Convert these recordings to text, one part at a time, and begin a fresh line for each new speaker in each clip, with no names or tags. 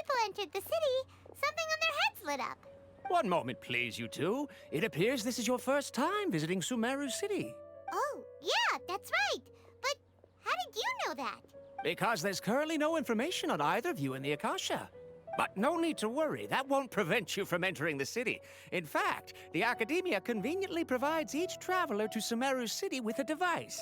people entered the city, something on their heads lit up.
One moment, please, you two. It appears this is your first time visiting Sumeru City.
Oh, yeah, that's right. But how did you know that?
Because there's currently no information on either of you in the Akasha. But no need to worry, that won't prevent you from entering the city. In fact, the Academia conveniently provides each traveler to Sumeru City with a device.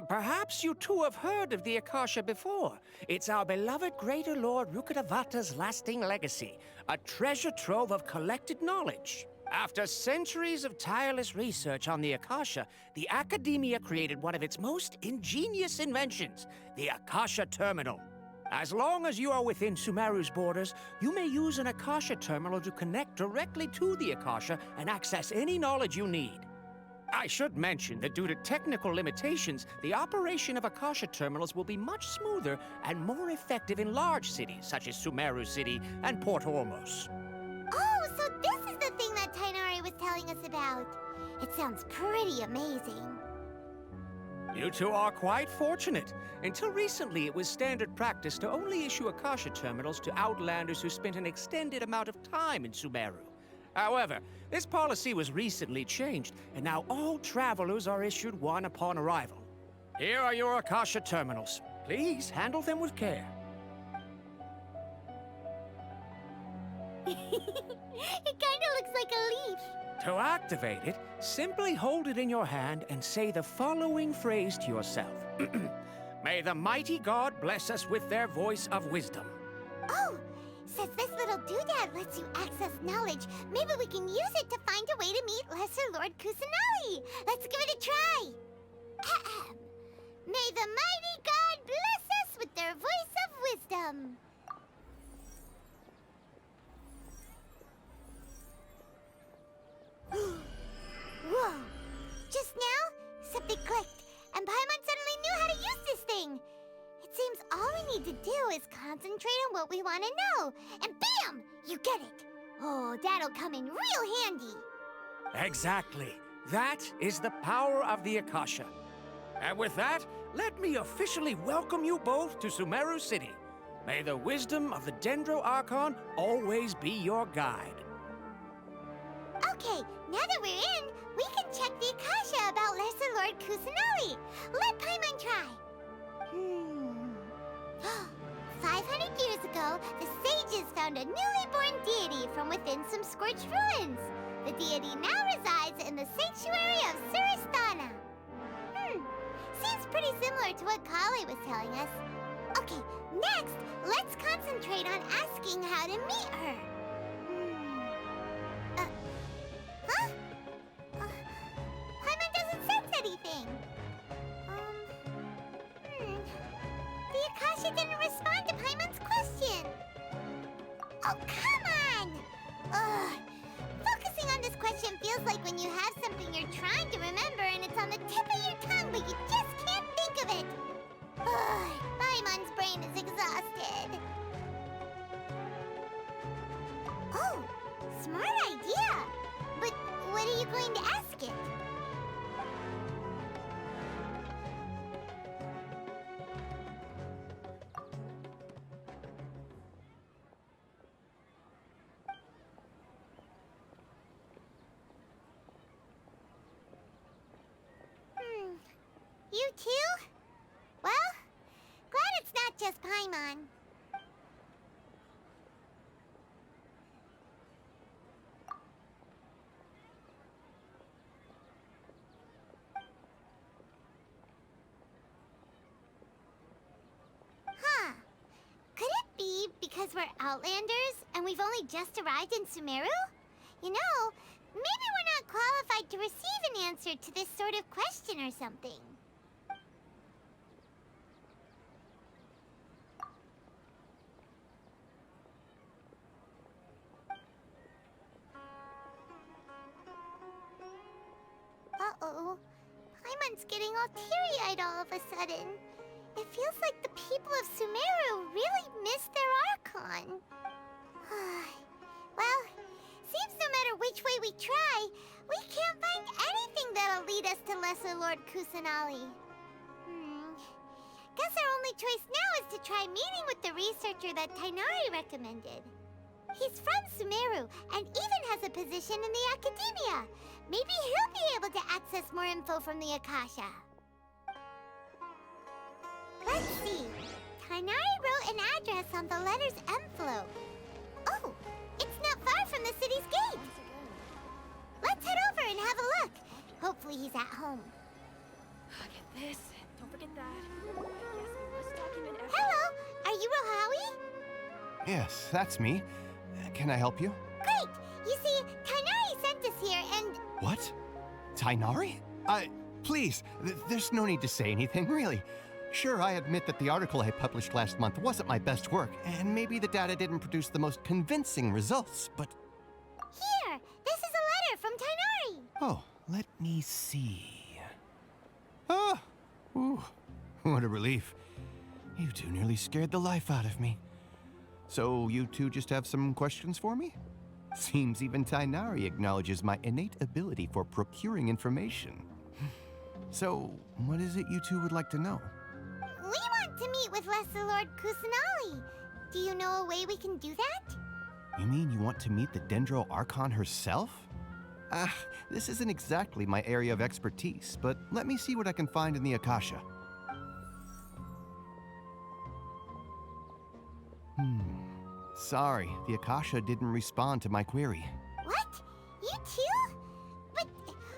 Perhaps you two have heard of the Akasha before. It's our beloved Greater Lord Rukkhadevata's lasting legacy, a treasure trove of collected knowledge. After centuries of tireless research on the Akasha, the Academia created one of its most ingenious inventions, the Akasha Terminal. As long as you are within Sumeru's borders, you may use an Akasha terminal to connect directly to the Akasha and access any knowledge you need. I should mention that due to technical limitations, the operation of Akasha terminals will be much smoother and more effective in large cities such as Sumeru City and Port Ormos.
Oh, so this is the thing that Tainari was telling us about. It sounds pretty amazing.
You two are quite fortunate. Until recently, it was standard practice to only issue Akasha terminals to outlanders who spent an extended amount of time in Sumeru. However, this policy was recently changed, and now all travelers are issued one upon arrival. Here are your Akasha terminals. Please handle them with care.
It kinda looks like a leaf.
To activate it, simply hold it in your hand and say the following phrase to yourself. May the mighty God bless us with their voice of wisdom.
Oh, since this little doodad lets you access knowledge, maybe we can use it to find a way to meet Lesser Lord Kusanali. Let's give it a try. Ahem. May the mighty God bless us with their voice of wisdom. Whoa! Just now, something clicked, and Paimon suddenly knew how to use this thing. It seems all we need to do is concentrate on what we want to know, and bam! You get it. Oh, that'll come in real handy.
Exactly. That is the power of the Akasha. And with that, let me officially welcome you both to Sumeru City. May the wisdom of the Dendro Archon always be your guide.
Okay, now that we're in, we can check the Akasha about Lesser Lord Kusanali. Let Paimon try. 500 years ago, the sages found a newly born deity from within some scorched ruins. The deity now resides in the sanctuary of Suristana. Seems pretty similar to what Kali was telling us. Okay, next, let's concentrate on asking how to meet her. Paimon doesn't sense anything. The Akasha didn't respond to Paimon's question. Oh, come on! Ugh. Focusing on this question feels like when you have something you're trying to remember and it's on the tip of your tongue, but you just can't think of it. Ugh. Paimon's brain is exhausted. Oh, smart idea. But what are you going to ask it? You too? Well, glad it's not just Paimon. Huh. Could it be because we're Outlanders and we've only just arrived in Sumeru? You know, maybe we're not qualified to receive an answer to this sort of question or something. Uh-oh. Paimon's getting all teary-eyed all of a sudden. It feels like the people of Sumeru really miss their Archon. Well, seems no matter which way we try, we can't find anything that'll lead us to Lesser Lord Kusanali. guess our only choice now is to try meeting with the researcher that Tainari recommended. He's from Sumeru and even has a position in the academia. Maybe he'll be able to access more info from the Akasha. Let's see. Tainari wrote an address on the letter's envelope. Oh, it's not far from the city's gate. Let's head over and have a look. Hopefully he's at home.
Get this. Don't forget that. Yes, we must document everything.
Hello, are you Rohawi?
Yes, that's me. Can I help you?
Great! You see, Tainari sent us here and...
What? Tainari? Please, there's no need to say anything, really. Sure, I admit that the article I published last month wasn't my best work, and maybe the data didn't produce the most convincing results, but...
Here! This is a letter from Tainari!
Oh, let me see... Ah! Ooh, what a relief. You two nearly scared the life out of me. So you two just have some questions for me? Seems even Tainari acknowledges my innate ability for procuring information. So, what is it you two would like to know?
We want to meet with Lesser Lord Kusanali. Do you know a way we can do that?
You mean you want to meet the Dendro Archon herself? This isn't exactly my area of expertise, but let me see what I can find in the Akasha. Sorry, the Akasha didn't respond to my query.
What? You too? But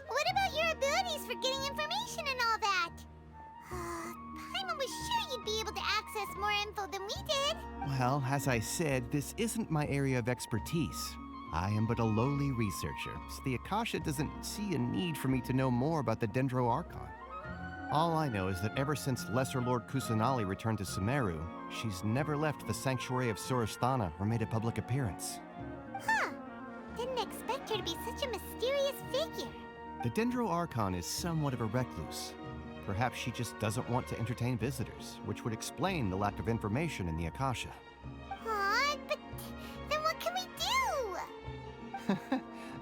what about your abilities for getting information and all that? Paimon was sure you'd be able to access more info than we did.
Well, as I said, this isn't my area of expertise. I am but a lowly researcher, so the Akasha doesn't see a need for me to know more about the Dendro Archon. All I know is that ever since Lesser Lord Kusanali returned to Sumeru, she's never left the Sanctuary of Surasthana or made a public appearance.
Huh. Didn't expect her to be such a mysterious figure.
The Dendro Archon is somewhat of a recluse. Perhaps she just doesn't want to entertain visitors, which would explain the lack of information in the Akasha.
Aw, but then what can we do?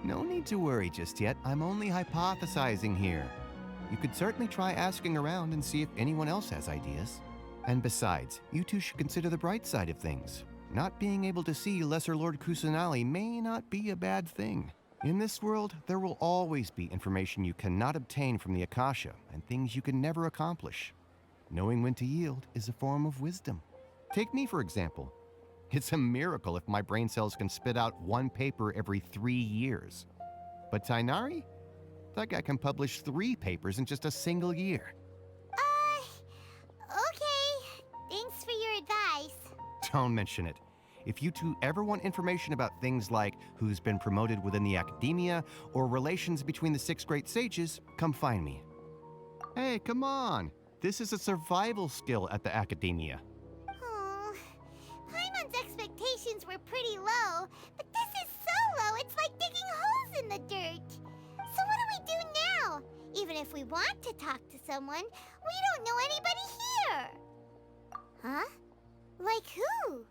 No need to worry just yet. I'm only hypothesizing here. You could certainly try asking around and see if anyone else has ideas. And besides, you two should consider the bright side of things. Not being able to see Lesser Lord Kusanali may not be a bad thing. In this world, there will always be information you cannot obtain from the Akasha and things you can never accomplish. Knowing when to yield is a form of wisdom. Take me, for example. It's a miracle if my brain cells can spit out one paper every 3 years. But Tainari? That guy can publish 3 papers in just a single year.
Okay. Thanks for your advice.
Don't mention it. If you two ever want information about things like who's been promoted within the academia or relations between the 6 great sages, come find me. Hey, come on. This is a survival skill at the academia.
Oh, Paimon's expectations were pretty low, but this is so low it's like digging holes in the dirt. So what do we do now? Even if we want to talk to someone, we don't know anybody here. Huh? Like who?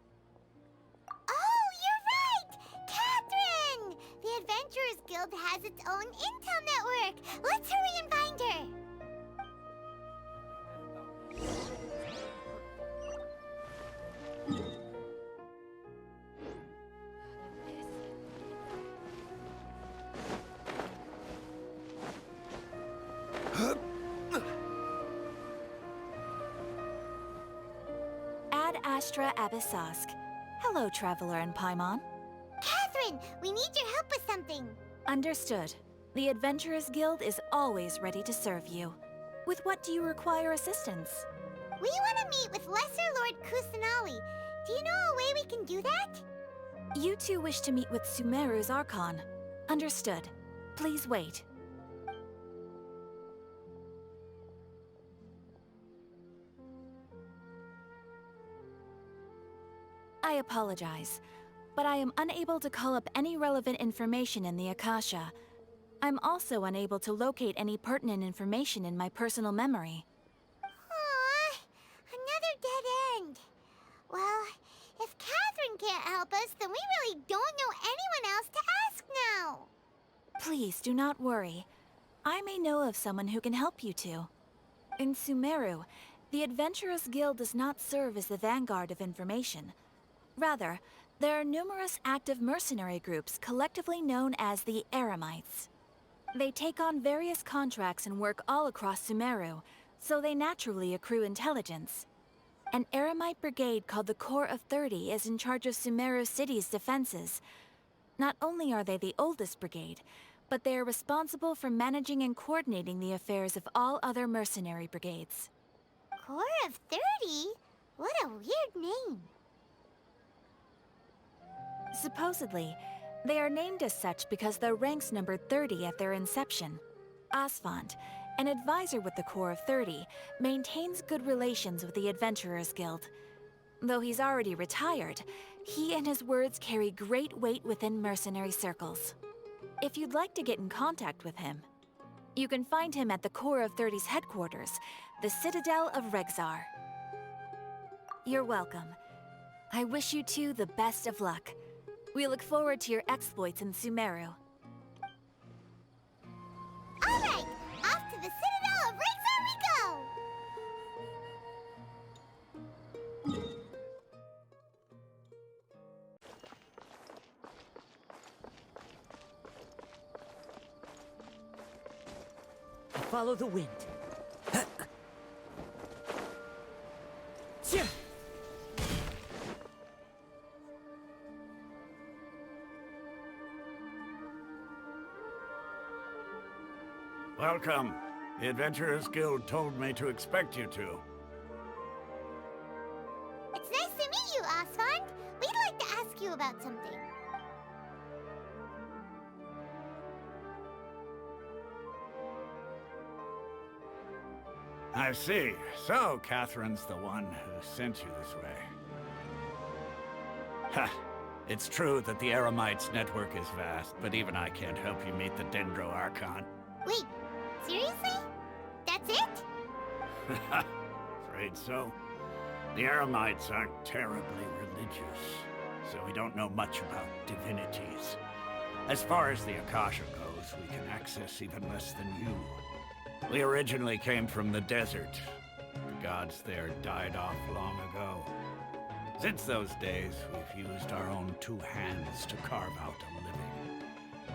Oh, you're right! Catherine! The Adventurers Guild has its own intel network. Let's hurry and find her.
Ad Astra Abyssosk. Hello, Traveler and Paimon.
Catherine, we need your help with something.
Understood. The Adventurers Guild is always ready to serve you. With what do you require assistance?
We want to meet with Lesser Lord Kusanali. Do you know a way we can do that?
You two wish to meet with Sumeru's Archon. Understood. Please wait. I apologize, but I am unable to call up any relevant information in the Akasha. I'm also unable to locate any pertinent information in my personal memory.
Aww, another dead end. Well, if Catherine can't help us, then we really don't know anyone else to ask now.
Please do not worry. I may know of someone who can help you two. In Sumeru, The Adventurers Guild does not serve as the vanguard of information. Rather, there are numerous active mercenary groups collectively known as the Eremites. They take on various contracts and work all across Sumeru, so they naturally accrue intelligence. An Eremite brigade called the Corps of 30 is in charge of Sumeru City's defenses. Not only are they the oldest brigade, but they are responsible for managing and coordinating the affairs of all other mercenary brigades.
Corps of 30? What a weird name.
Supposedly, they are named as such because their ranks numbered 30 at their inception. Asfand, an advisor with the Corps of 30, maintains good relations with the Adventurers Guild. Though he's already retired, he and his words carry great weight within mercenary circles. If you'd like to get in contact with him, you can find him at the Corps of 30's headquarters, the Citadel of Rexar. You're welcome. I wish you two the best of luck. We look forward to your exploits in Sumeru.
All right, off to the Citadel of Rexar we go!
Follow the wind.
Welcome. The Adventurers Guild told me to expect you two.
It's nice to meet you, Asfand. We'd like to ask you about something.
I see. So, Catherine's the one who sent you this way. Ha! It's true that the Eremites' network is vast, but even I can't help you meet the Dendro Archon.
Wait, seriously? That's it?
Afraid so. The Eremites aren't terribly religious, so we don't know much about divinities. As far as the Akasha goes, we can access even less than you. We originally came from the desert. The gods there died off long ago. Since those days, we've used our own two hands to carve out a living.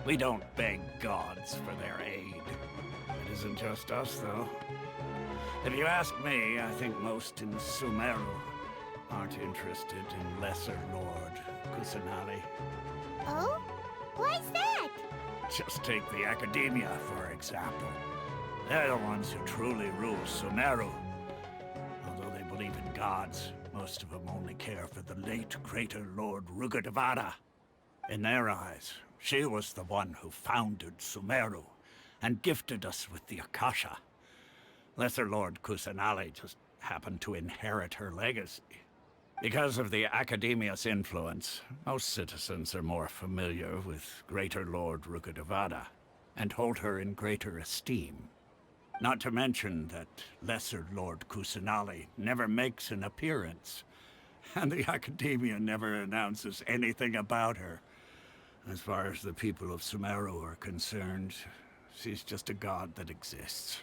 We don't beg gods for their aid. It isn't just us, though. If you ask me, I think most in Sumeru aren't interested in Lesser Lord Kusanali.
Oh? Why's that?
Just take the Academia, for example. They're the ones who truly rule Sumeru. Although they believe in gods, most of them only care for the late Greater Lord Rugadavada. In their eyes, she was the one who founded Sumeru and gifted us with the Akasha. Lesser Lord Kusanali just happened to inherit her legacy. Because of the Academia's influence, most citizens are more familiar with Greater Lord Rugadavada and hold her in greater esteem. Not to mention that Lesser Lord Kusanali never makes an appearance, and the Academia never announces anything about her. As far as the people of Sumeru are concerned, she's just a god that exists.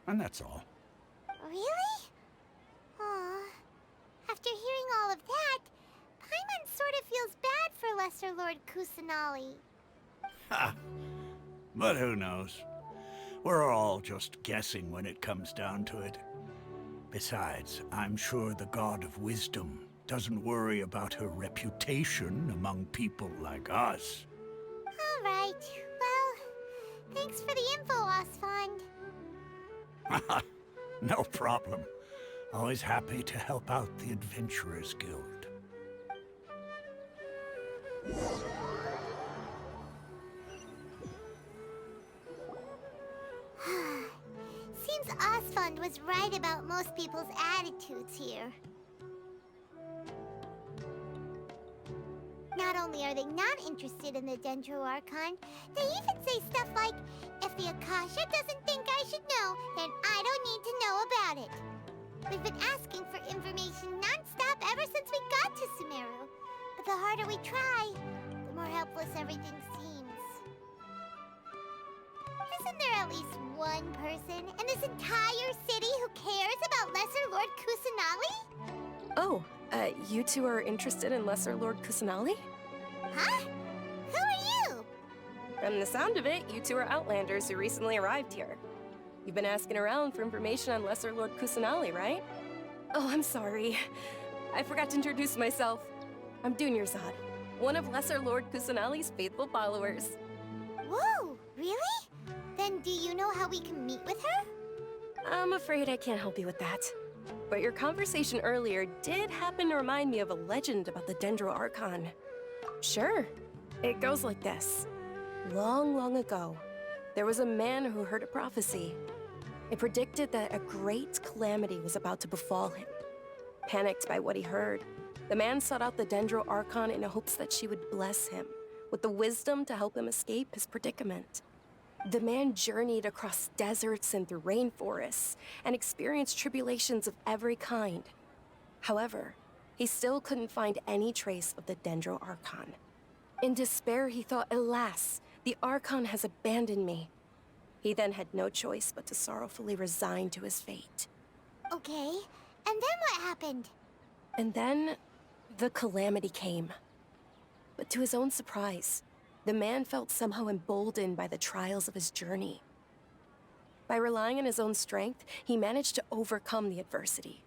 And that's all.
Really? Aw. After hearing all of that, Paimon sort of feels bad for Lesser Lord Kusanali.
Ha! But who knows? We're all just guessing when it comes down to it. Besides, I'm sure the God of Wisdom doesn't worry about her reputation among people like us.
All right. Well, thanks for the info, Asfand.
No problem. Always happy to help out the Adventurers Guild.
Seems Asfand was right about most people's attitudes here. Not only are they not interested in the Dendro Archon, they even say stuff like, if the Akasha doesn't think I should know, then I don't need to know about it. We've been asking for information non-stop ever since we got to Sumeru. But the harder we try, the more helpless everything seems. Isn't there at least one person in this entire city who cares about Lesser Lord Kusanali?
Oh, you two are interested in Lesser Lord Kusanali?
Huh? Who are you?
From the sound of it, you two are Outlanders who recently arrived here. You've been asking around for information on Lesser Lord Kusanali, right? Oh, I'm sorry. I forgot to introduce myself. I'm Dunyarzad, one of Lesser Lord Kusanali's faithful followers.
Whoa, really? Then do you know how we can meet with her?
I'm afraid I can't help you with that. But your conversation earlier did happen to remind me of a legend about the Dendro Archon. Sure. It goes like this. Long, long ago, there was a man who heard a prophecy. It predicted that a great calamity was about to befall him. Panicked by what he heard, the man sought out the Dendro Archon in hopes that she would bless him with the wisdom to help him escape his predicament. The man journeyed across deserts and through rainforests and experienced tribulations of every kind. However, he still couldn't find any trace of the Dendro Archon. In despair, he thought, alas, the Archon has abandoned me. He then had no choice but to sorrowfully resign to his fate.
Okay, and then what happened?
And then, the calamity came. But to his own surprise, the man felt somehow emboldened by the trials of his journey. By relying on his own strength, he managed to overcome the adversity.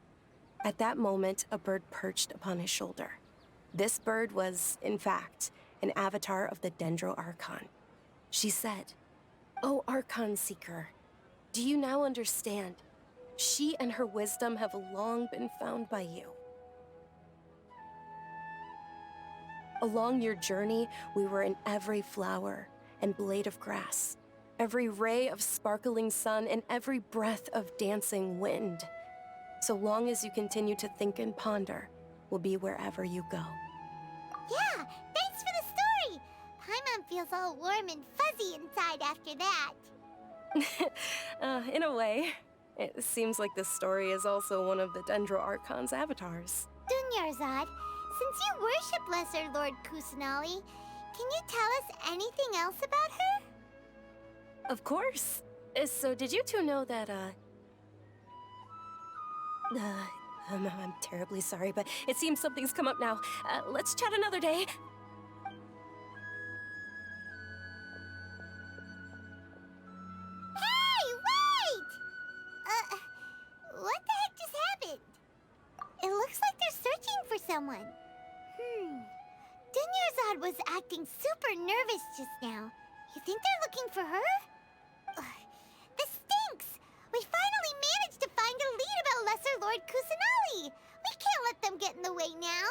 At that moment, a bird perched upon his shoulder. This bird was, in fact, an avatar of the Dendro Archon. She said, "O Archon Seeker, do you now understand? She and her wisdom have long been found by you. Along your journey, we were in every flower and blade of grass, every ray of sparkling sun, and every breath of dancing wind. So long as you continue to think and ponder, we'll be wherever you go."
Yeah, thanks for the story! Paimon feels all warm and fuzzy inside after that.
In a way, it seems like this story is also one of the Dendro Archon's avatars.
Dunyarzad, since you worship Lesser Lord Kusanali, can you tell us anything else about her?
Of course. So did you two know that, I'm terribly sorry, but it seems something's come up now. Let's chat another day.
Hey, wait! What the heck just happened? It looks like they're searching for someone. Dunyarzad was acting super nervous just now. You think they're looking for her? This stinks! We finally managed to find a lead about Lesser Lord Kusanali! We can't let them get in the way now!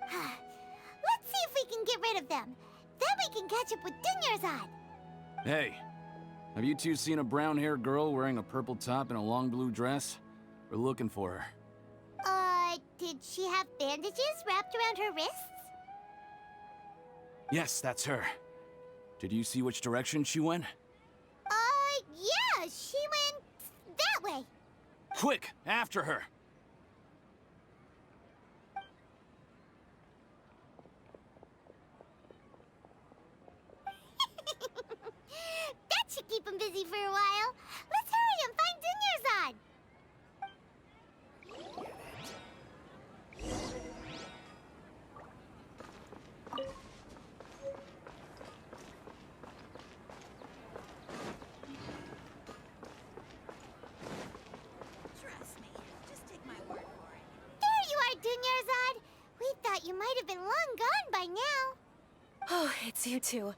Let's see if we can get rid of them. Then we can catch up with Dunyarzad!
Hey, have you two seen a brown-haired girl wearing a purple top and a long blue dress? We're looking for her.
Did she have bandages wrapped around her wrists?
Yes, that's her. Did you see which direction she went?
Yeah, she went that way.
Quick, after her!
That should keep him busy for a while. Let's hurry and find Dunyarzad.
Trust me. Just take my word for it.
There you are, Dunyarzad. We thought you might have been long gone by now.
Oh, it's you two.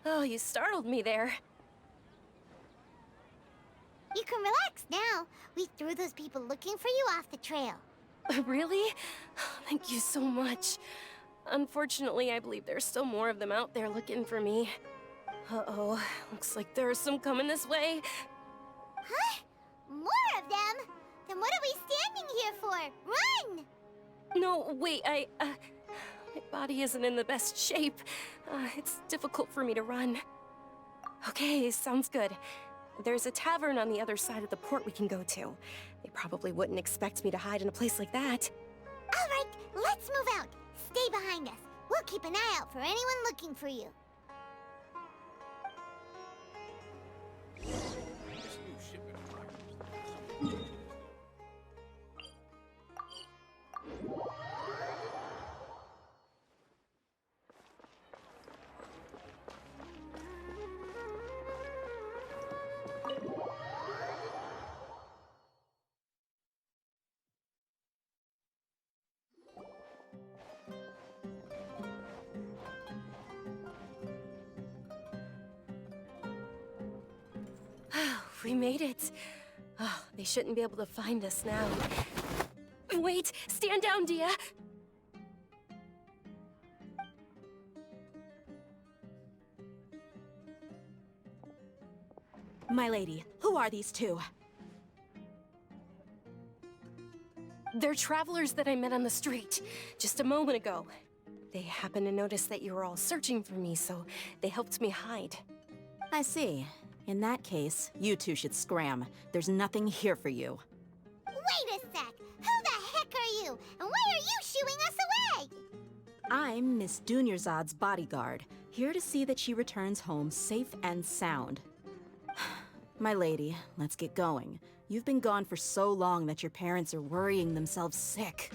Oh, you startled me there.
You can relax now. We threw those people looking for you off the trail.
Really? Thank you so much. Unfortunately, I believe there's still more of them out there looking for me. Uh-oh, looks like there are some coming this way.
Huh? More of them? Then what are we standing here for? Run!
No, wait, my body isn't in the best shape. It's difficult for me to run. Okay, sounds good. There's a tavern on the other side of the port we can go to. They probably wouldn't expect me to hide in a place like that.
All right, let's move out. Stay behind us. We'll keep an eye out for anyone looking for you.
We made it. Oh, they shouldn't be able to find us now. Wait! Stand down, Dia!
My lady, who are these two?
They're travelers that I met on the street just a moment ago. They happened to notice that you were all searching for me, so they helped me hide.
I see. In that case, you two should scram. There's nothing here for you.
Wait a sec! Who the heck are you? And why are you shooing us away?
I'm Miss Dunyarzad's bodyguard, here to see that she returns home safe and sound. My lady, let's get going. You've been gone for so long that your parents are worrying themselves sick.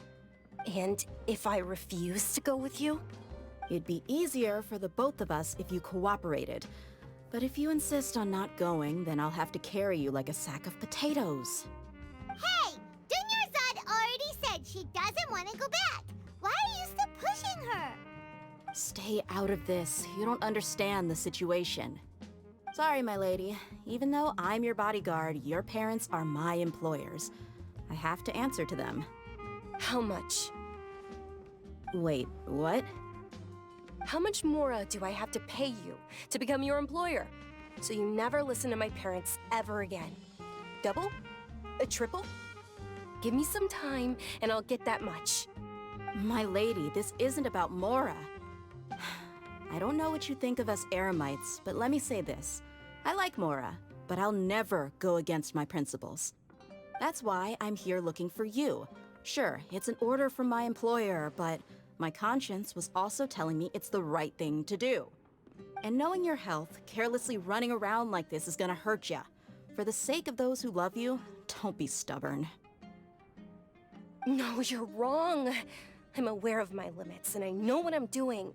And if I refuse to go with you?
It'd be easier for the both of us if you cooperated. But if you insist on not going, then I'll have to carry you like a sack of potatoes.
Hey! Dunyarzad already said she doesn't want to go back. Why are you still pushing her?
Stay out of this. You don't understand the situation. Sorry, my lady. Even though I'm your bodyguard, your parents are my employers. I have to answer to them.
How much?
Wait, what?
How much more do I have to pay you to become your employer? So you never listen to my parents ever again. Double? A triple? Give me some time and I'll get that much.
My lady, this isn't about Mora. I don't know what you think of us Eremites, but let me say this. I like Mora, but I'll never go against my principles. That's why I'm here looking for you. Sure, it's an order from my employer, but my conscience was also telling me it's the right thing to do. And knowing your health, carelessly running around like this is gonna hurt ya. For the sake of those who love you, don't be stubborn.
No, you're wrong. I'm aware of my limits and I know what I'm doing.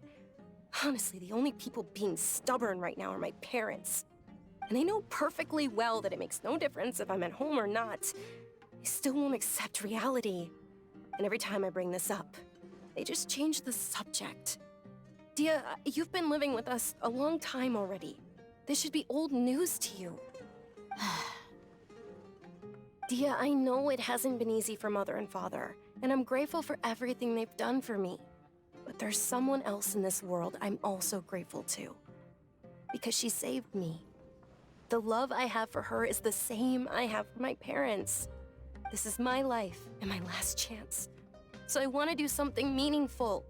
Honestly, the only people being stubborn right now are my parents. And they know perfectly well that it makes no difference if I'm at home or not. They still won't accept reality. And every time I bring this up, they just change the subject. Dia, you've been living with us a long time already. This should be old news to you. Dia, I know it hasn't been easy for Mother and Father, and I'm grateful for everything they've done for me. But there's someone else in this world I'm also grateful to. Because she saved me. The love I have for her is the same I have for my parents. This is my life and my last chance. So I want to do something meaningful.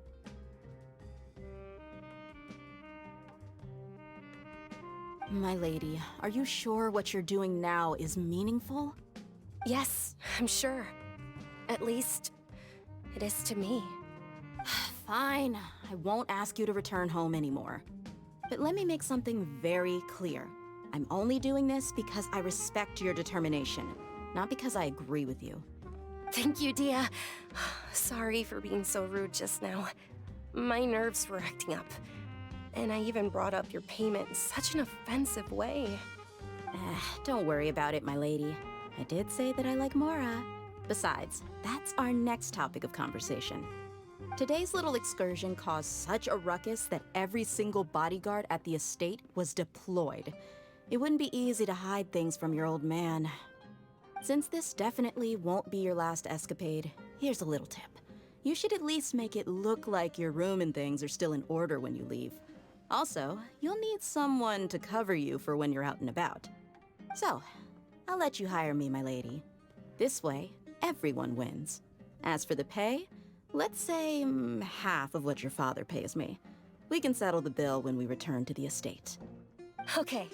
My lady, are you sure what you're doing now is meaningful?
Yes, I'm sure. At least, it is to me.
Fine, I won't ask you to return home anymore. But let me make something very clear. I'm only doing this because I respect your determination, not because I agree with you.
Thank you, Dia. Sorry for being so rude just now. My nerves were acting up. And I even brought up your payment in such an offensive way.
Don't worry about it, my lady. I did say that I like Mora. Besides, that's our next topic of conversation. Today's little excursion caused such a ruckus that every single bodyguard at the estate was deployed. It wouldn't be easy to hide things from your old man. Since this definitely won't be your last escapade, here's a little tip. You should at least make it look like your room and things are still in order when you leave. Also, you'll need someone to cover you for when you're out and about. So, I'll let you hire me, my lady. This way, everyone wins. As for the pay, let's say half of what your father pays me. We can settle the bill when we return to the estate.
Okay,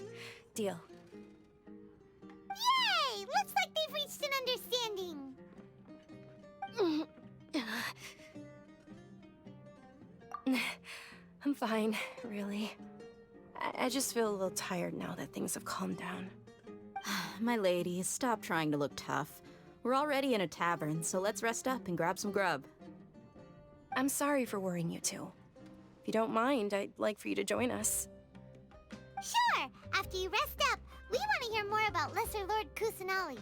deal.
Yay! Looks like they've reached an understanding.
I'm fine, really. I just feel a little tired now that things have calmed down.
My lady, stop trying to look tough. We're already in a tavern, so let's rest up and grab some grub.
I'm sorry for worrying you two. If you don't mind, I'd like for you to join us.
Sure! After you rest up, we want to hear more about Lesser Lord Kusanali.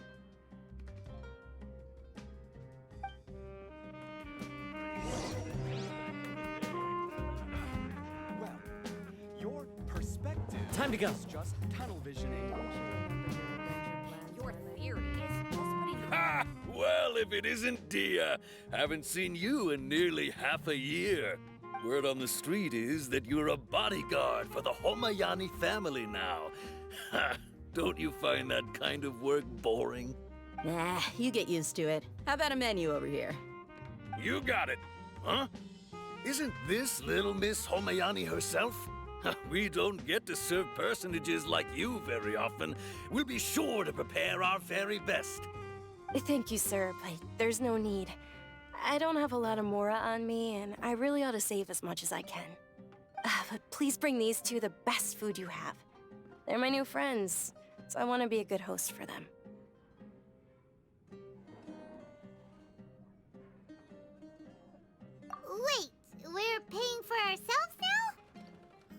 Well, your perspective
Time to go.
is just tunnel visioning. Well, if it isn't Dia. Haven't seen you in nearly half a year. Word on the street is that you're a bodyguard for the Homayani family now. Ha! Don't you find that kind of work boring?
Nah, you get used to it. How about a menu over here?
You got it. Huh? Isn't this little Miss Homayani herself? We don't get to serve personages like you very often. We'll be sure to prepare our very best.
Thank you, sir, but there's no need. I don't have a lot of Mora on me, and I really ought to save as much as I can. But please bring these two the best food you have. They're my new friends, so I want to be a good host for them.
Wait, we're paying for ourselves now?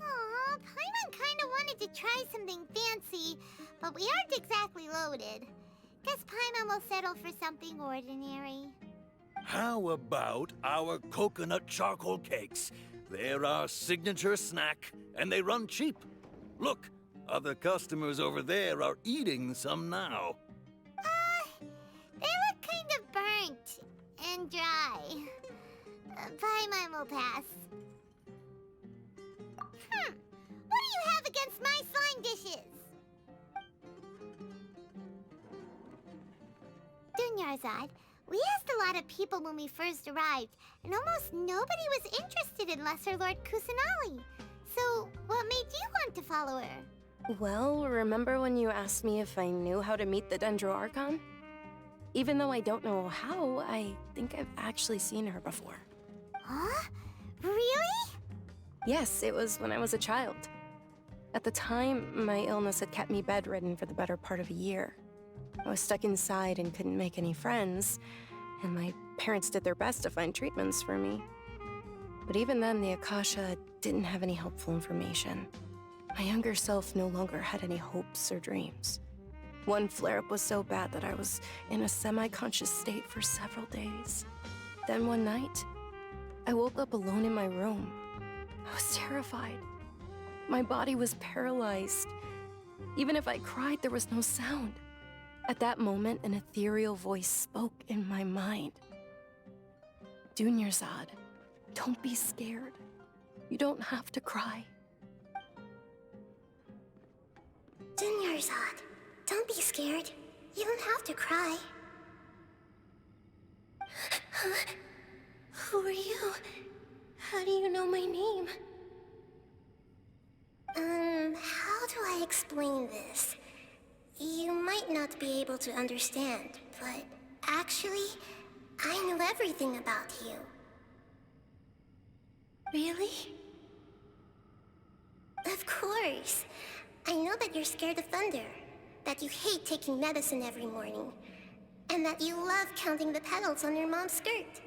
Aw, Paimon kinda wanted to try something fancy, but we aren't exactly loaded. Guess Paimon will settle for something ordinary.
How about our coconut charcoal cakes? They're our signature snack, and they run cheap. Look, other customers over there are eating some now.
They look kind of burnt and dry. Paimon will pass. What do you have against my slime dishes? Dunyarzad, we asked a lot of people when we first arrived, and almost nobody was interested in Lesser Lord Kusanali. So, what made you want to follow her?
Well, remember when you asked me if I knew how to meet the Dendro Archon? Even though I don't know how, I think I've actually seen her before.
Huh? Really?
Yes, it was when I was a child. At the time, my illness had kept me bedridden for the better part of a year. I was stuck inside and couldn't make any friends, and my parents did their best to find treatments for me. But even then, the Akasha didn't have any helpful information. My younger self no longer had any hopes or dreams. One flare-up was so bad that I was in a semi-conscious state for several days. Then one night, I woke up alone in my room. I was terrified. My body was paralyzed. Even if I cried, there was no sound. At that moment, an ethereal voice spoke in my mind. Dunyarzad, don't be scared. You don't have to cry.
Dunyarzad, don't be scared. You don't have to cry. Who are you? How do you know my name? How do I explain this? You might not be able to understand, but actually, I know everything about you. Really? Of course. I know that you're scared of thunder, that you hate taking medicine every morning, and that you love counting the petals on your mom's skirt.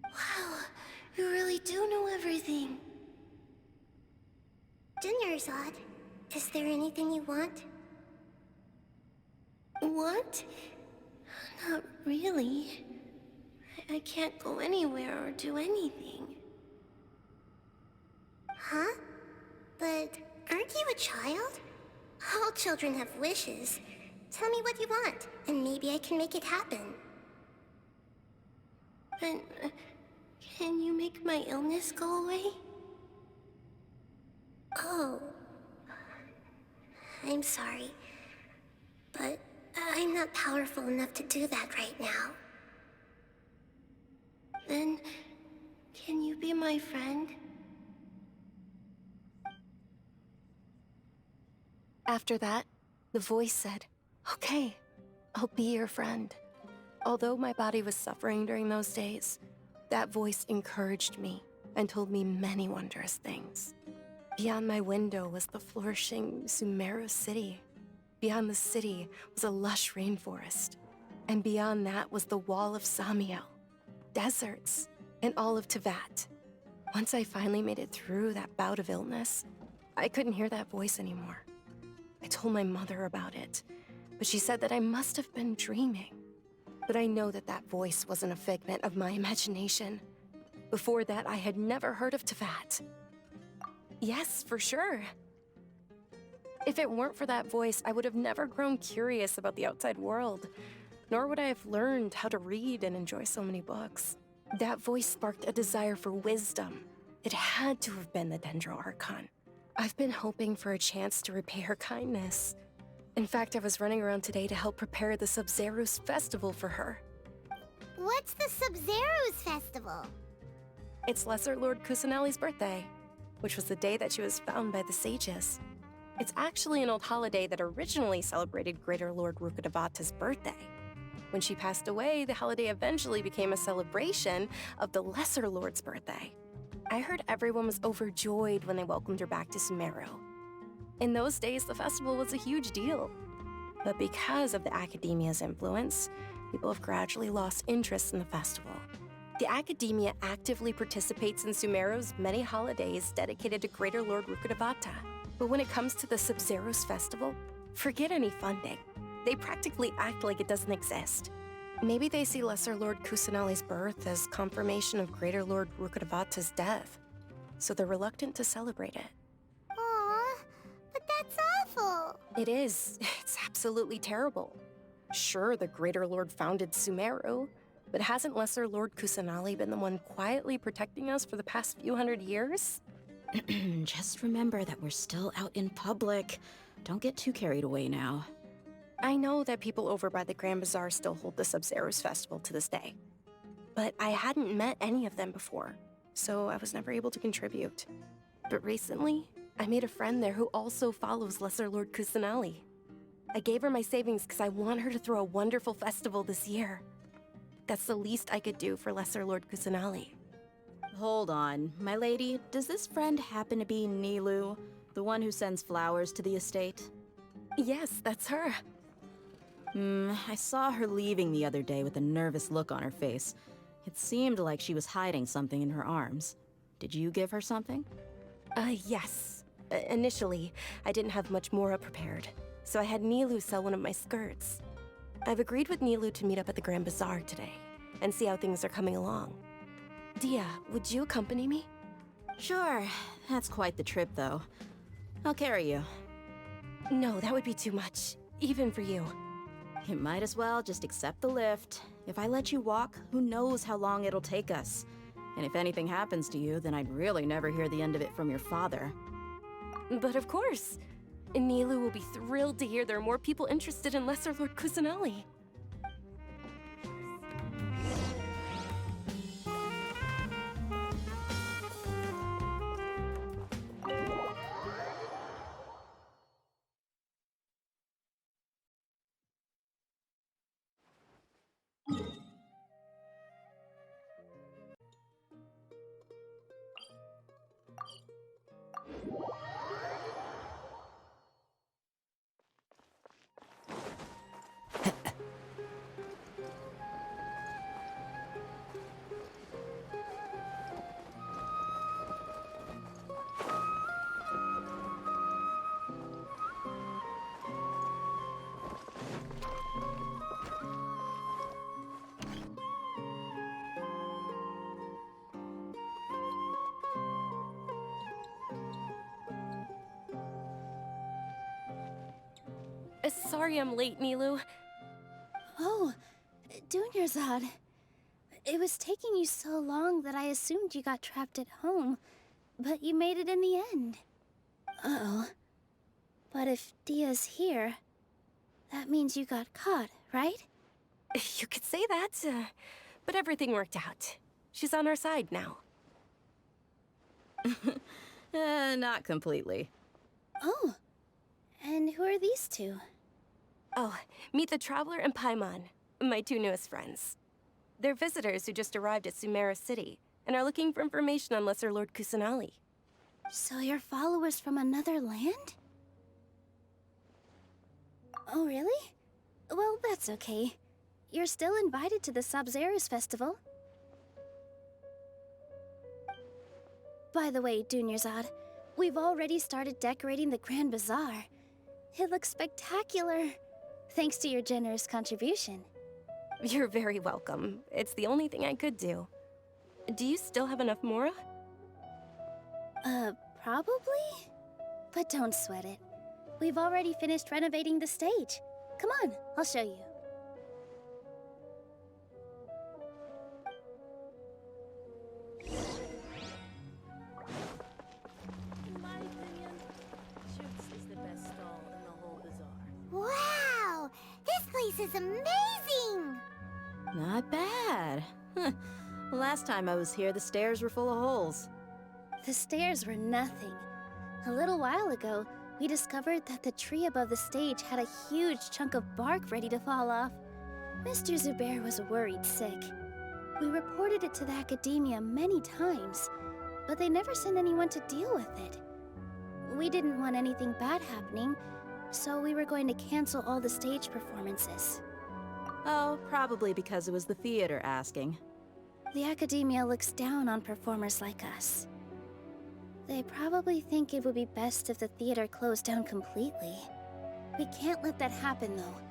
Wow, you really do know everything. Dunyarzad, is there anything you want? Want? Not really. I can't go anywhere or do anything. Huh? But aren't you a child? All children have wishes. Tell me what you want, and maybe I can make it happen. But can you make my illness go away? Oh. I'm sorry. But I'm not powerful enough to do that right now. Then, can you be my friend?
After that, the voice said, "Okay, I'll be your friend." Although my body was suffering during those days, that voice encouraged me and told me many wondrous things. Beyond my window was the flourishing Sumeru city. Beyond the city was a lush rainforest. And beyond that was the wall of Samiel, deserts, and all of Tevat. Once I finally made it through that bout of illness, I couldn't hear that voice anymore. I told my mother about it, but she said that I must have been dreaming. But I know that that voice wasn't a figment of my imagination. Before that, I had never heard of Tevat. Yes, for sure. If it weren't for that voice, I would have never grown curious about the outside world. nor would I have learned how to read and enjoy so many books. That voice sparked a desire for wisdom. It had to have been the Dendro Archon. I've been hoping for a chance to repay her kindness. In fact, I was running around today to help prepare the Sub-Zero's festival for her.
What's the Sub-Zero's festival?
It's Lesser Lord Kusanali's birthday, which was the day that she was found by the sages. It's actually an old holiday that originally celebrated Greater Lord Rukkhadevata's birthday. When she passed away, the holiday eventually became a celebration of the Lesser Lord's birthday. I heard everyone was overjoyed when they welcomed her back to Sumeru. In those days, the festival was a huge deal. But because of the Academia's influence, people have gradually lost interest in the festival. The Academia actively participates in Sumeru's many holidays dedicated to Greater Lord Rukkhadevata. But when it comes to the Sub-Zero's festival, forget any funding. They practically act like it doesn't exist. Maybe they see Lesser Lord Kusanali's birth as confirmation of Greater Lord Rukkhadevata's death, so they're reluctant to celebrate it.
Aw, but that's awful.
It is. It's absolutely terrible. Sure, the Greater Lord founded Sumeru, but hasn't Lesser Lord Kusanali been the one quietly protecting us for the past few hundred years?
Just remember that we're still out in public. Don't get too carried away now.
I know that people over by the Grand Bazaar still hold the Sub-Zero's festival to this day. But I hadn't met any of them before, so I was never able to contribute. But recently, I made a friend there who also follows Lesser Lord Kusanali. I gave her my savings because I want her to throw a wonderful festival this year. That's the least I could do for Lesser Lord Kusanali.
Hold on, my lady. Does this friend happen to be Nilu, the one who sends flowers to the estate?
Yes, that's her.
I saw her leaving the other day with a nervous look on her face. It seemed like she was hiding something in her arms. Did you give her something?
Yes. Initially, I didn't have much Mora prepared, so I had Nilu sell one of my skirts. I've agreed with Nilu to meet up at the Grand Bazaar today, and see how things are coming along. Dia, would you accompany me?
Sure. That's quite the trip, though. I'll carry you.
No, that would be too much, even for you.
You might as well just accept the lift. If I let you walk, who knows how long it'll take us. And if anything happens to you, then I'd really never hear the end of it from your father.
But of course. Nilu will be thrilled to hear there are more people interested in Lesser Lord Kusanali. Sorry I'm late, Nilu.
Oh, Dunyarzad. It was taking you so long that I assumed you got trapped at home, but you made it in the end. Uh-oh. But if Dia's here, that means you got caught, right?
You could say that, but everything worked out. She's on our side now.
Not completely.
Oh, and who are these two?
Oh, meet the Traveler and Paimon, my two newest friends. They're visitors who just arrived at Sumeru City and are looking for information on Lesser Lord Kusanali.
So you're followers from another land? Oh, really? Well, that's okay. You're still invited to the Sub-Zero's festival. By the way, Dunyarzad, we've already started decorating the Grand Bazaar. It looks spectacular. Thanks to your generous contribution.
You're very welcome. It's the only thing I could do. Do you still have enough Mora?
Probably? But don't sweat it. We've already finished renovating the stage. Come on, I'll show you.
is amazing!
Not bad. Last time I was here, the stairs were full of holes.
The stairs were nothing. A little while ago, we discovered that the tree above the stage had a huge chunk of bark ready to fall off. Mr. Zubair was worried sick. We reported it to the academia many times, but they never sent anyone to deal with it. We didn't want anything bad happening, so we were going to cancel all the stage performances.
Oh, probably because it was the theater asking.
The academia looks down on performers like us. They probably think it would be best if the theater closed down completely. We can't let that happen, though.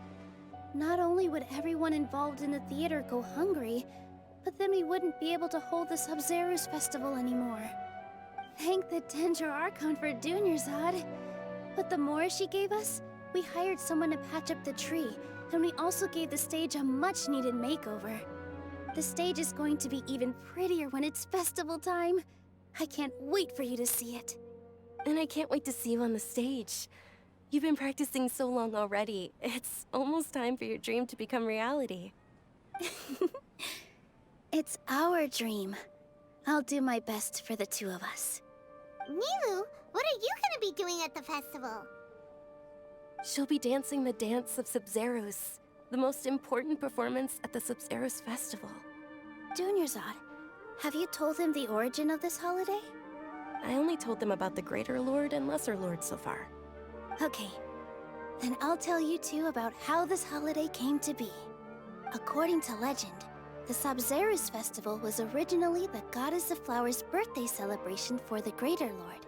Not only would everyone involved in the theater go hungry, but then we wouldn't be able to hold the Sub-Zero's festival anymore. Thank the Dendro Archon for Dunyarzad. But the more she gave us, we hired someone to patch up the tree, and we also gave the stage a much-needed makeover. The stage is going to be even prettier when it's festival time. I can't wait for you to see it.
And I can't wait to see you on the stage. You've been practicing so long already. It's almost time for your dream to become reality.
It's our dream. I'll do my best for the two of us.
Nilu, what are you gonna be doing at the festival?
She'll be dancing the dance of Sub-Zeros, the most important performance at the Sub-Zeros festival.
Dunyarzad, have you told him the origin of this holiday?
I only told them about the Greater Lord and Lesser Lord so far.
Okay, then I'll tell you two about how this holiday came to be. According to legend, the Sub-Zeros festival was originally the Goddess of Flowers' birthday celebration for the Greater Lord.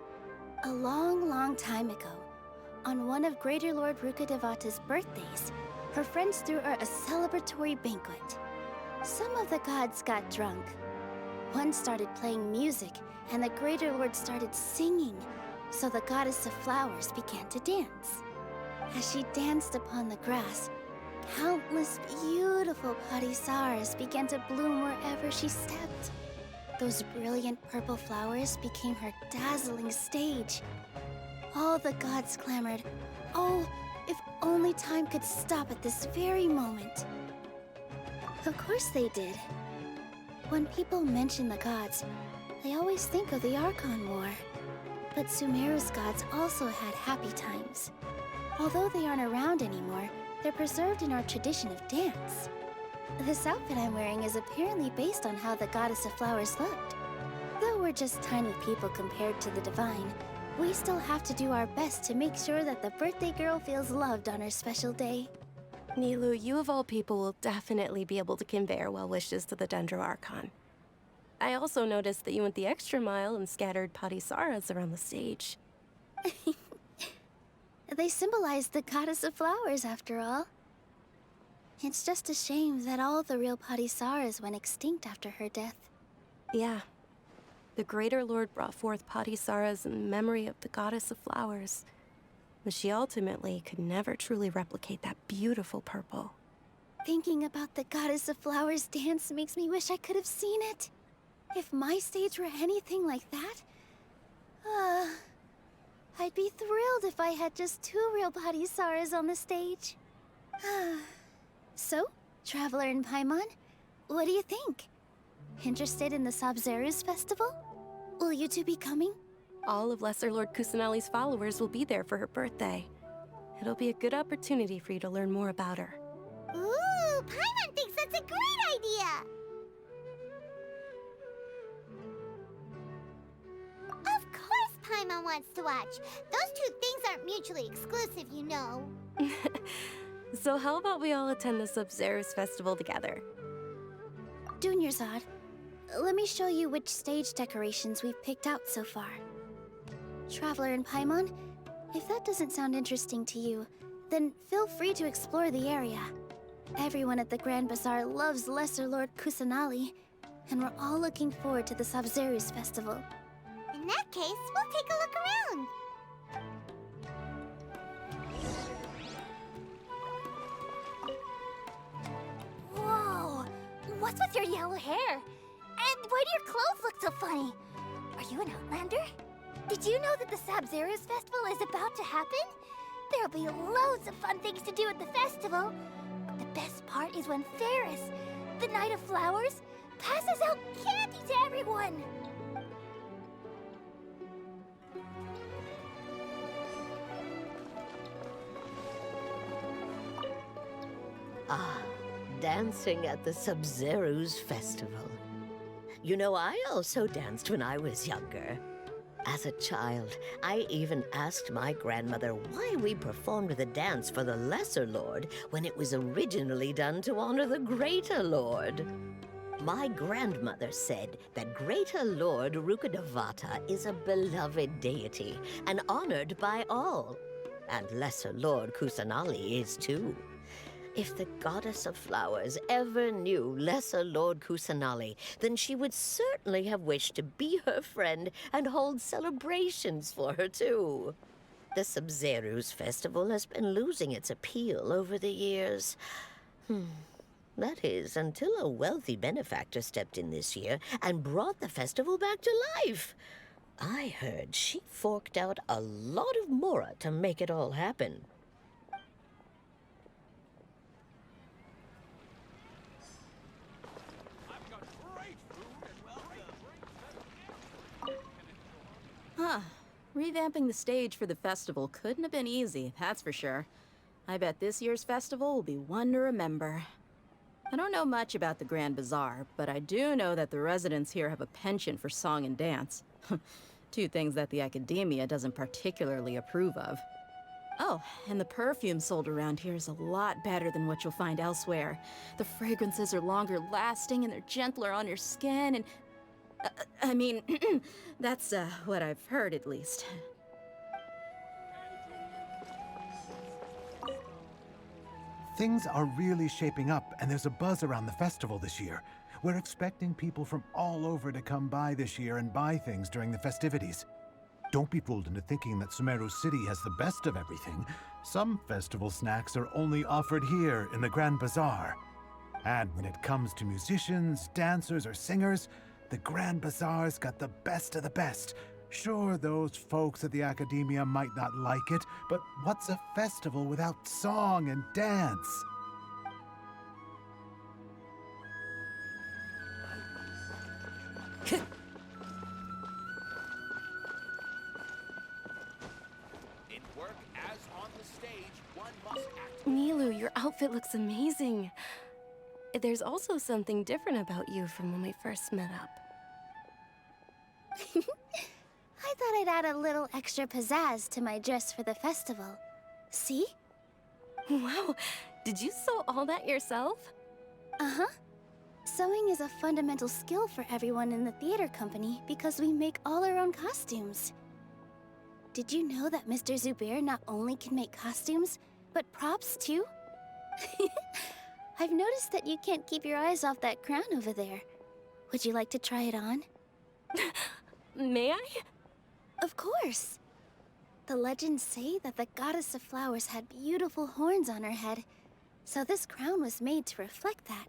A long, long time ago, on one of Greater Lord Rukkhadevata's birthdays, her friends threw her a celebratory banquet. Some of the gods got drunk. One started playing music, and the Greater Lord started singing, so the Goddess of Flowers began to dance. As she danced upon the grass, countless beautiful parisaras began to bloom wherever she stepped. Those brilliant purple flowers became her dazzling stage. All the gods clamored, "Oh, if only time could stop at this very moment." Of course they did. When people mention the gods, they always think of the Archon War. But Sumeru's gods also had happy times. Although they aren't around anymore, they're preserved in our tradition of dance. This outfit I'm wearing is apparently based on how the Goddess of Flowers looked. Though we're just tiny people compared to the Divine, we still have to do our best to make sure that the birthday girl feels loved on her special day.
Nilu, you of all people will definitely be able to convey our well wishes to the Dendro Archon. I also noticed that you went the extra mile and scattered parisaras around the stage.
They symbolize the Goddess of Flowers, after all. It's just a shame that all the real parisaras went extinct after her death.
Yeah. The Greater Lord brought forth parisaras in memory of the Goddess of Flowers, but she ultimately could never truly replicate that beautiful purple.
Thinking about the Goddess of Flowers dance makes me wish I could have seen it. If my stage were anything like that, I'd be thrilled if I had just 2 real parisaras on the stage. So, Traveler and Paimon, what do you think? Interested in the Sub-Zeros festival? Will you two be coming?
All of Lesser Lord Kusanali's followers will be there for her birthday. It'll be a good opportunity for you to learn more about her.
Ooh, Paimon thinks that's a great idea! Of course Paimon wants to watch. Those two things aren't mutually exclusive, you know.
So how about we all attend the Sub-Zeros festival together?
Dunyarzad, let me show you which stage decorations we've picked out so far. Traveler and Paimon, if that doesn't sound interesting to you, then feel free to explore the area. Everyone at the Grand Bazaar loves Lesser Lord Kusanali, and we're all looking forward to the Sub-Zeros festival.
In that case, we'll take a look around. Whoa! What's with your yellow hair? And why do your clothes look so funny? Are you an Outlander? Did you know that the Sub-Zeros festival is about to happen? There'll be loads of fun things to do at the festival. But the best part is when Ferris, the Knight of Flowers, passes out candy to everyone!
Ah, dancing at the Sub-Zero's festival. You know, I also danced when I was younger. As a child, I even asked my grandmother why we performed the dance for the Lesser Lord when it was originally done to honor the Greater Lord. My grandmother said that Greater Lord Rukkhadevata is a beloved deity and honored by all. And Lesser Lord Kusanali is too. If the Goddess of Flowers ever knew Lesser Lord Kusanali, then she would certainly have wished to be her friend and hold celebrations for her, too. The Sub-Zero's festival has been losing its appeal over the years. That is, until a wealthy benefactor stepped in this year and brought the festival back to life. I heard she forked out a lot of mora to make it all happen.
Huh. Revamping the stage for the festival couldn't have been easy, that's for sure. I bet this year's festival will be one to remember. I don't know much about the Grand Bazaar, but I do know that the residents here have a penchant for song and dance. Two things that the Academia doesn't particularly approve of. Oh, and the perfume sold around here is a lot better than what you'll find elsewhere. The fragrances are longer lasting and they're gentler on your skin and... I mean, that's what I've heard at least.
Things are really shaping up, and there's a buzz around the festival this year. We're expecting people from all over to come by this year and buy things during the festivities. Don't be fooled into thinking that Sumeru City has the best of everything. Some festival snacks are only offered here in the Grand Bazaar. And when it comes to musicians, dancers, or singers, the Grand Bazaar's got the best of the best. Sure, those folks at the Academia might not like it, but what's a festival without song and dance?
In work as on the stage, one must act.
Milu, your outfit looks amazing. There's also something different about you from when we first met up.
I thought I'd add a little extra pizzazz to my dress for the festival. See?
Wow, did you sew all that yourself?
Uh-huh. Sewing is a fundamental skill for everyone in the theater company because we make all our own costumes. Did you know that Mr. Zubair not only can make costumes, but props too? I've noticed that you can't keep your eyes off that crown over there. Would you like to try it on?
May I?
Of course. The legends say that the Goddess of Flowers had beautiful horns on her head, so this crown was made to reflect that.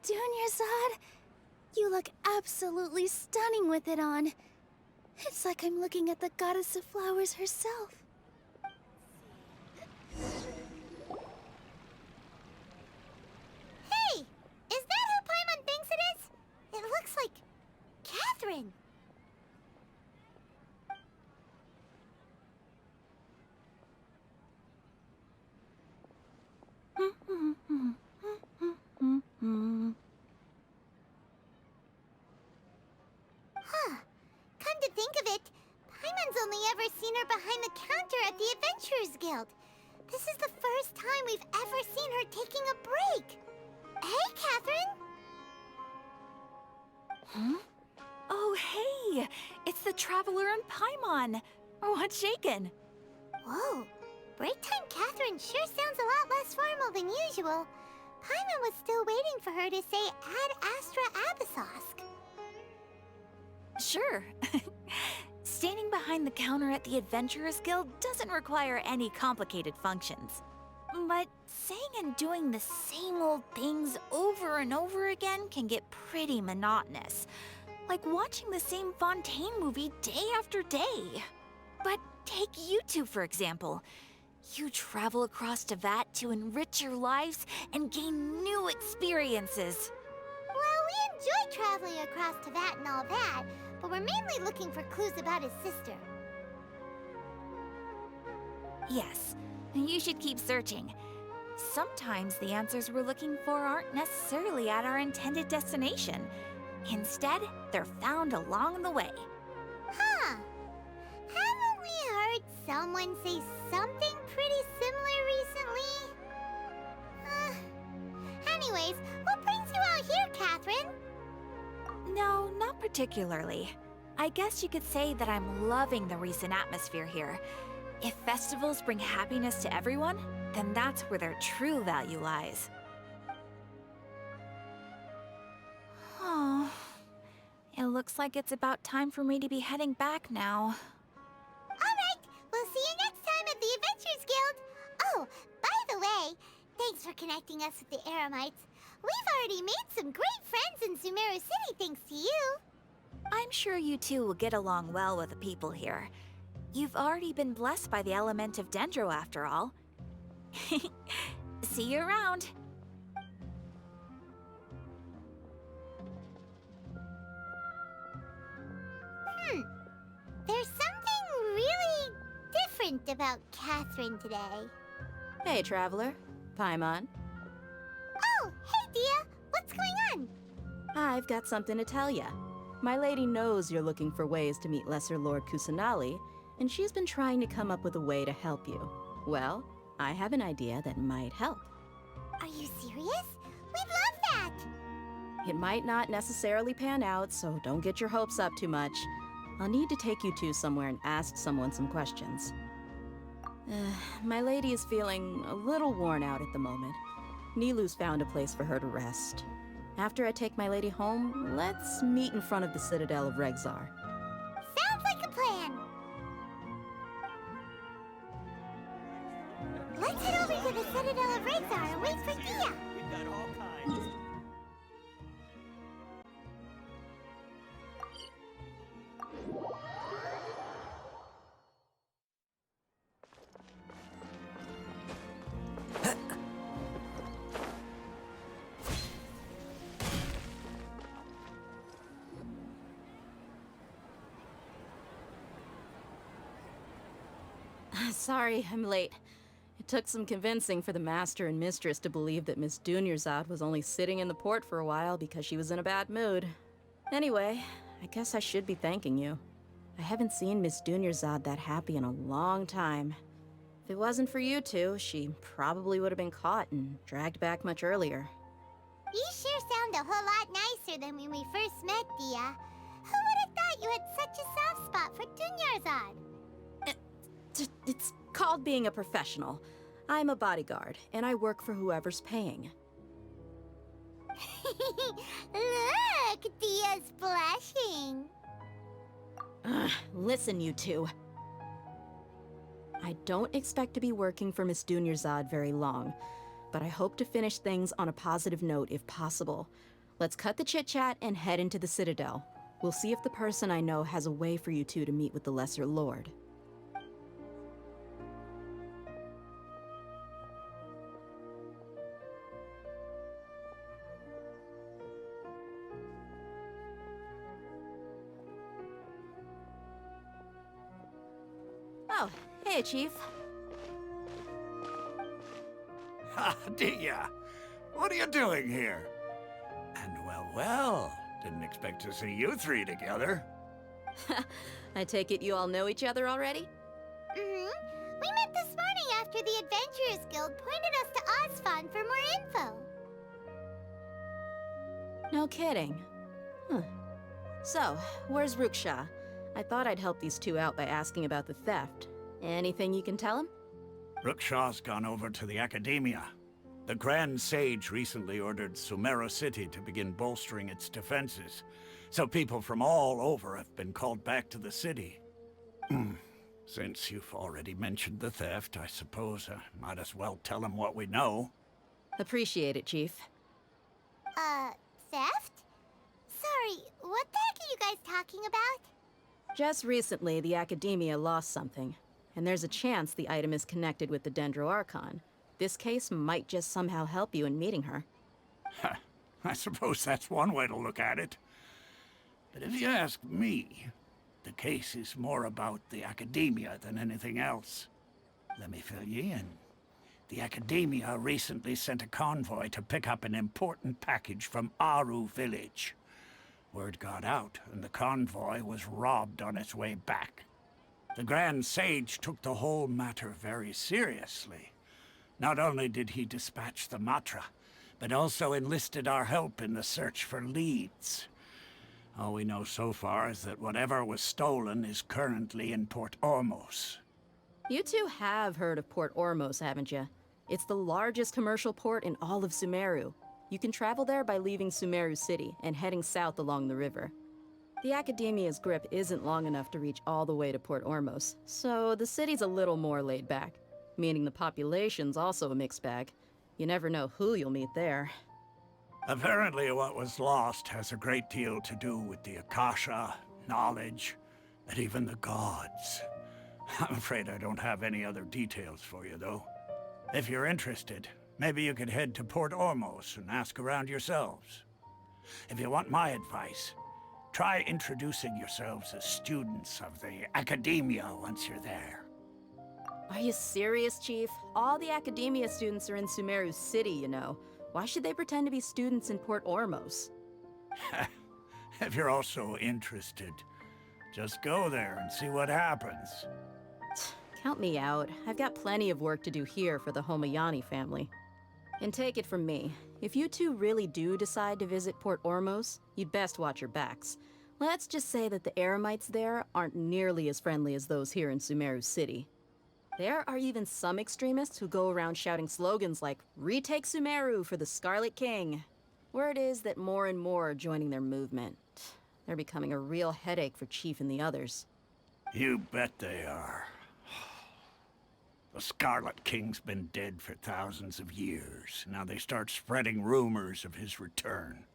Dunyarzad, you look absolutely stunning with it on. It's like I'm looking at the Goddess of Flowers herself.
Hey! Is that who Paimon thinks it is? It looks like... Catherine! Huh. Come to think of it, Paimon's only ever seen her behind the counter at the Adventurers Guild. This is the first time we've ever seen her taking a break. Hey, Catherine!
Huh? Oh, hey! It's the Traveler and Paimon! What's shaken?
Whoa. Break time Catherine sure sounds a lot less formal than usual. Paimon was still waiting for her to say Ad Astra Abyssosque.
Sure. Standing behind the counter at the Adventurers Guild doesn't require any complicated functions. But saying and doing the same old things over and over again can get pretty monotonous. Like watching the same Fontaine movie day after day. But take you two, for example. You travel across Tevat to enrich your lives and gain new experiences.
Well, we enjoy traveling across Tevat and all that, but we're mainly looking for clues about his sister.
Yes, you should keep searching. Sometimes the answers we're looking for aren't necessarily at our intended destination. Instead, they're found along the way.
Huh. Haven't we heard someone say something pretty similar recently? Anyways, what brings you out here, Catherine?
No, not particularly. I guess you could say that I'm loving the recent atmosphere here. If festivals bring happiness to everyone, then that's where their true value lies. Oh, it looks like it's about time for me to be heading back now.
Alright, we'll see you next time at the Adventurers Guild. Oh, by the way, thanks for connecting us with the Eremites. We've already made some great friends in Sumeru City thanks to you.
I'm sure you two will get along well with the people here. You've already been blessed by the element of Dendro after all. See you around.
There's something really different about Catherine today.
Hey, Traveler. Paimon.
Oh, hey, Dia. What's going on?
I've got something to tell ya. My lady knows you're looking for ways to meet Lesser Lord Kusanali, and she's been trying to come up with a way to help you. Well, I have an idea that might help.
Are you serious? We'd love that!
It might not necessarily pan out, so don't get your hopes up too much. I'll need to take you two somewhere and ask someone some questions. My lady is feeling a little worn out at the moment. Nilu's found a place for her to rest. After I take my lady home, let's meet in front of the Citadel of Regzar.
Sounds like a plan! Let's head over to the Citadel of Regzar and wait for Dia!
We've got all kinds.
Sorry, I'm late. It took some convincing for the Master and Mistress to believe that Miss Dunyarzad was only sitting in the port for a while because she was in a bad mood. Anyway, I guess I should be thanking you. I haven't seen Miss Dunyarzad that happy in a long time. If it wasn't for you two, she probably would have been caught and dragged back much earlier.
You sure sound a whole lot nicer than when we first met, Dia. Who would have thought you had such a soft spot for Dunyarzad?
It's called being a professional. I'm a bodyguard, and I work for whoever's paying.
Look, Dia's blushing.
Listen, you two. I don't expect to be working for Miss Dunyarzad very long, but I hope to finish things on a positive note if possible. Let's cut the chit-chat and head into the Citadel. We'll see if the person I know has a way for you two to meet with the Lesser Lord. Oh, hey, Chief.
Ha, Dia! What are you doing here? And well, didn't expect to see you three together.
I take it you all know each other already?
Mm-hmm. We met this morning after the Adventurers Guild pointed us to Osfond for more info.
No kidding. Huh. So, where's Ruksha? I thought I'd help these two out by asking about the theft. Anything you can tell him?
Rukshaw's gone over to the Academia. The Grand Sage recently ordered Sumeru City to begin bolstering its defenses, so people from all over have been called back to the city. Since you've already mentioned the theft, I suppose I might as well tell him what we know.
Appreciate it, Chief.
Theft? Sorry, what the heck are you guys talking about?
Just recently, the Academia lost something, and there's a chance the item is connected with the Dendro Archon. This case might just somehow help you in meeting her.
I suppose that's one way to look at it. But if you ask me, the case is more about the Academia than anything else. Let me fill you in. The Academia recently sent a convoy to pick up an important package from Aru village. Word got out, and the convoy was robbed on its way back. The Grand Sage took the whole matter very seriously. Not only did he dispatch the Matra, but also enlisted our help in the search for leads. All we know so far is that whatever was stolen is currently in Port Ormos.
You two have heard of Port Ormos, haven't you? It's the largest commercial port in all of Sumeru. You can travel there by leaving Sumeru City and heading south along the river. The Academia's grip isn't long enough to reach all the way to Port Ormos, so the city's a little more laid back, meaning the population's also a mixed bag. You never know who you'll meet there.
Apparently what was lost has a great deal to do with the Akasha, knowledge, and even the gods. I'm afraid I don't have any other details for you, though. If you're interested, maybe you could head to Port Ormos and ask around yourselves. If you want my advice, try introducing yourselves as students of the Academia once you're there.
Are you serious, Chief? All the Academia students are in Sumeru City, you know. Why should they pretend to be students in Port Ormos?
If you're also interested, just go there and see what happens.
Count me out. I've got plenty of work to do here for the Homayani family. And take it from me, if you two really do decide to visit Port Ormos, you'd best watch your backs. Let's just say that the Eremites there aren't nearly as friendly as those here in Sumeru City. There are even some extremists who go around shouting slogans like, "Retake Sumeru for the Scarlet King." Word is that more and more are joining their movement. They're becoming a real headache for Chief and the others.
You bet they are. The Scarlet King's been dead for thousands of years. Now they start spreading rumors of his return.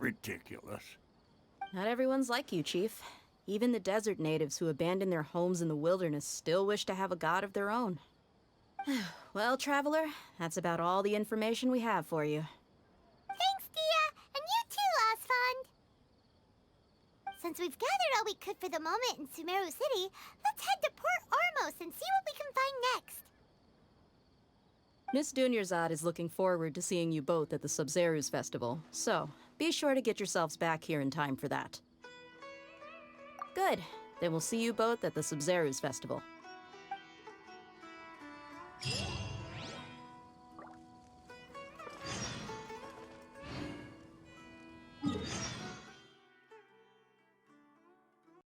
Ridiculous.
Not everyone's like you, Chief. Even the desert natives who abandoned their homes in the wilderness still wish to have a god of their own. Well, Traveler, that's about all the information we have for you.
Thanks, Dia, and you too, Osfond. Since we've gathered all we could for the moment in Sumeru City, let's head to Port Ormos and see what we can find next.
Miss Dunyarzad is looking forward to seeing you both at the Sub-Zeru's festival, so be sure to get yourselves back here in time for that. Good. Then we'll see you both at the Sub-Zeru's festival.